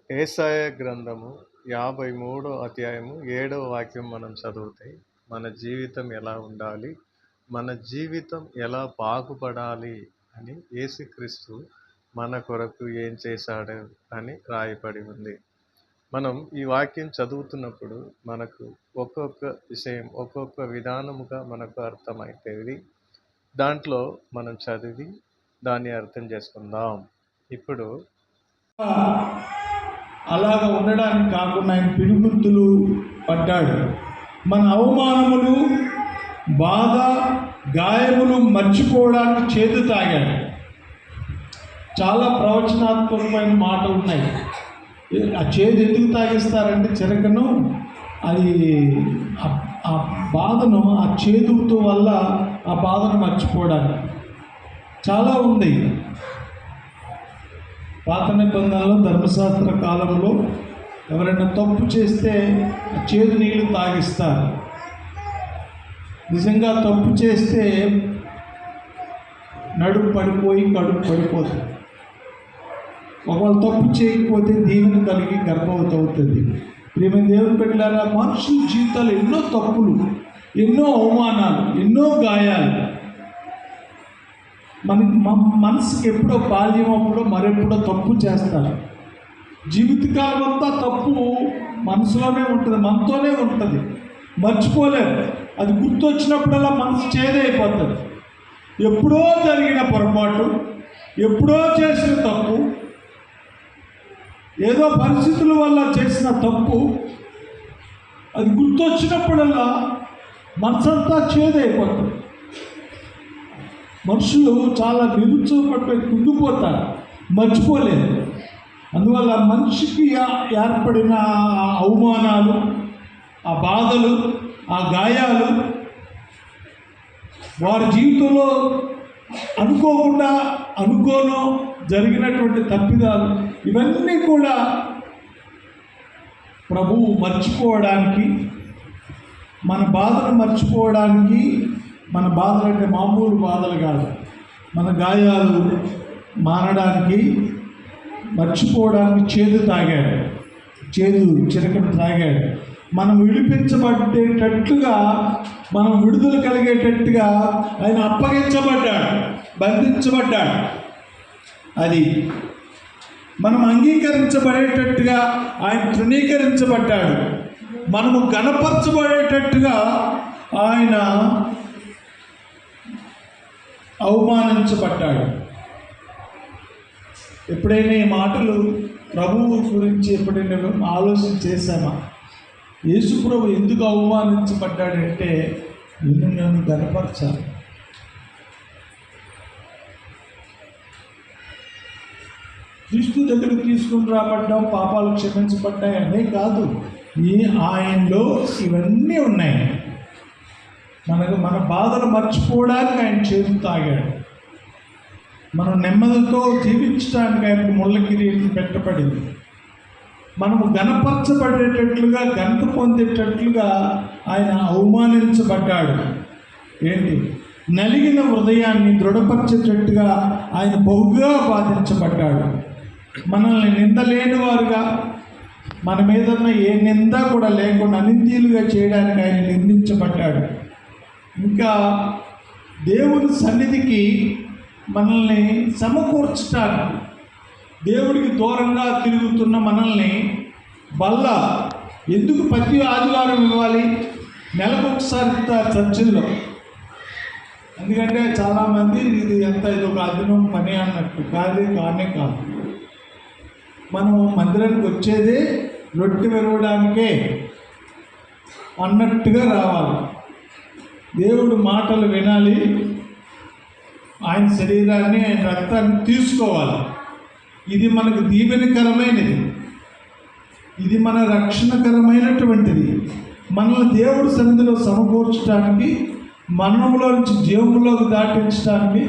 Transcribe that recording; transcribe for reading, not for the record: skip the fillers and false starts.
యెషయా గ్రంథము 53 అధ్యాయము 7వ వాక్యం మనం చదివితే మన జీవితం ఎలా ఉండాలి, మన జీవితం ఎలా బాగుపడాలి అని యేసుక్రీస్తు మన కొరకు ఏం చేశాడు అని రాయబడి ఉంది. మనం ఈ వాక్యం చదువుతున్నప్పుడు మనకు ఒక్కొక్క విషయం ఒక్కొక్క విధానముగా మనకు అర్థమైతేది. దాంట్లో మనం చదివి దాన్ని అర్థం చేసుకుందాం. ఇప్పుడు అలాగ ఉండడానికి కాకుండా ఆయన పిడిగుద్దులు పడ్డాడు. మన అవమానములు, బాధ, గాయములు మర్చిపోవడానికి చేదు తాగాడు. చాలా ప్రవచనాత్మకమైన మాటలు ఉన్నాయి. ఆ చేదు ఎందుకు తాగిస్తారంటే చిరకను అది ఆ బాధను, ఆ చేదుతో వల్ల ఆ బాధను మర్చిపోవడానికి చాలా ఉంది. పాత నిబంధనలో ధర్మశాస్త్ర కాలంలో ఎవరైనా తప్పు చేస్తే చేదు నీళ్ళు తాగిస్తారు. నిజంగా తప్పు చేస్తే నడుము పడిపోయి కడుపు పడిపోతుంది. ఒకవేళ తప్పు చేయకపోతే దీవెన కలిగి గర్భవతి అవుతుంది. ప్రియమైన దేవుని బిడ్డలారా, మనుషుల జీవితాలు ఎన్నో తప్పులు, ఎన్నో అవమానాలు, ఎన్నో గాయాలు. మనసుకి ఎప్పుడో బాల్యం అప్పుడో మరెప్పుడో తప్పు చేస్తారు. జీవితకాలం అంతా తప్పు మనసులోనే ఉంటుంది, మనతోనే ఉంటుంది, మర్చిపోలేరు. అది గుర్తొచ్చినప్పుడల్లా మనసు చేదైపోతుంది. ఎప్పుడో జరిగిన పొరపాటు, ఎప్పుడో చేసిన తప్పు, ఏదో పరిస్థితుల వల్ల చేసిన తప్పు అది గుర్తొచ్చినప్పుడల్లా మనసంతా చేదైపోతుంది. మనుషులు చాలా నిరుత్సాహపడిపోయి కుంగిపోతారు, మర్చిపోలేదు. అందువల్ల మనిషికి ఏర్పడిన అవమానాలు, ఆ బాధలు, ఆ గాయాలు, వారి జీవితంలో అనుకోనో జరిగినటువంటి తప్పిదాలు, ఇవన్నీ కూడా ప్రభువు మర్చిపోవడానికి, మన బాధను మర్చిపోవడానికి, మన బాధలు అంటే మామూలు బాధలు కాదు, మన గాయాలు మారడానికి, మర్చిపోవడానికి చేదు తాగాడు, చేదు చిరకను తాగాడు. మనం విడిపించబడేటట్లుగా, మనం విడుదల కలిగేటట్టుగా ఆయన అప్పగించబడ్డాడు, బంధించబడ్డాడు. అది మనం అంగీకరించబడేటట్టుగా ఆయన తృణీకరించబడ్డాడు. మనము గణపరచబడేటట్టుగా ఆయన అవమానించబడ్డాడు. ఎప్పుడైనా ఈ మాటలు ప్రభువు గురించి ఎప్పుడైనా ఆలోచన చేశామా? యేసు ప్రభు ఎందుకు అవమానించబడ్డాడంటే నేను గణపరచాలి. క్రీస్తు దగ్గరకు తీసుకుని రాబడ్డాం, పాపాలు క్షమించబడ్డాయి అనే కాదు, ఆయనలో ఇవన్నీ ఉన్నాయి. మన బాధలు మర్చిపోవడానికి ఆయన చేతులు తాగాడు. మనం నెమ్మదితో జీవించడానికి ఆయనకు ముళ్ళ కిరీటం పెట్టబడింది. మనము గణపరచబడేటట్లుగా, ఘనత పొందేటట్లుగా ఆయన అవమానించబడ్డాడు. ఏంటి? నలిగిన హృదయాన్ని దృఢపరిచేటట్టుగా ఆయన బహుగా బాధించబడ్డాడు. మనల్ని నిందలేని వారుగా, మన మీద ఉన్న ఏ నింద కూడా లేకుండా అనిందీలుగా చేయడానికి ఆయన నిందించబడ్డాడు. ఇంకా దేవుని సన్నిధికి మనల్ని సమకూర్చడానికి, దేవుడికి దూరంగా తిరుగుతున్న మనల్ని బల్ల ఎందుకు ప్రతి ఆదివారం ఇవ్వాలి? నెలకు ఒకసారి చర్చిల్లో. ఎందుకంటే చాలామంది ఇది ఒక అదనం పని అన్నట్టు. కానే కాదు. మనం మందిరానికి వచ్చేదే రొట్టె విరవడానికే అన్నట్టుగా రావాలి. దేవుడు మాటలు వినాలి, ఆయన శరీరాన్ని, ఆయన రక్తాన్ని తీసుకోవాలి. ఇది మనకు దీవెనకరమైనది, ఇది మన రక్షణకరమైనటువంటిది. మనల్ని దేవుడి సన్నిధిలో సమకూర్చడానికి, మరణంలో నుంచి జీవంలోకి దాటించడానికి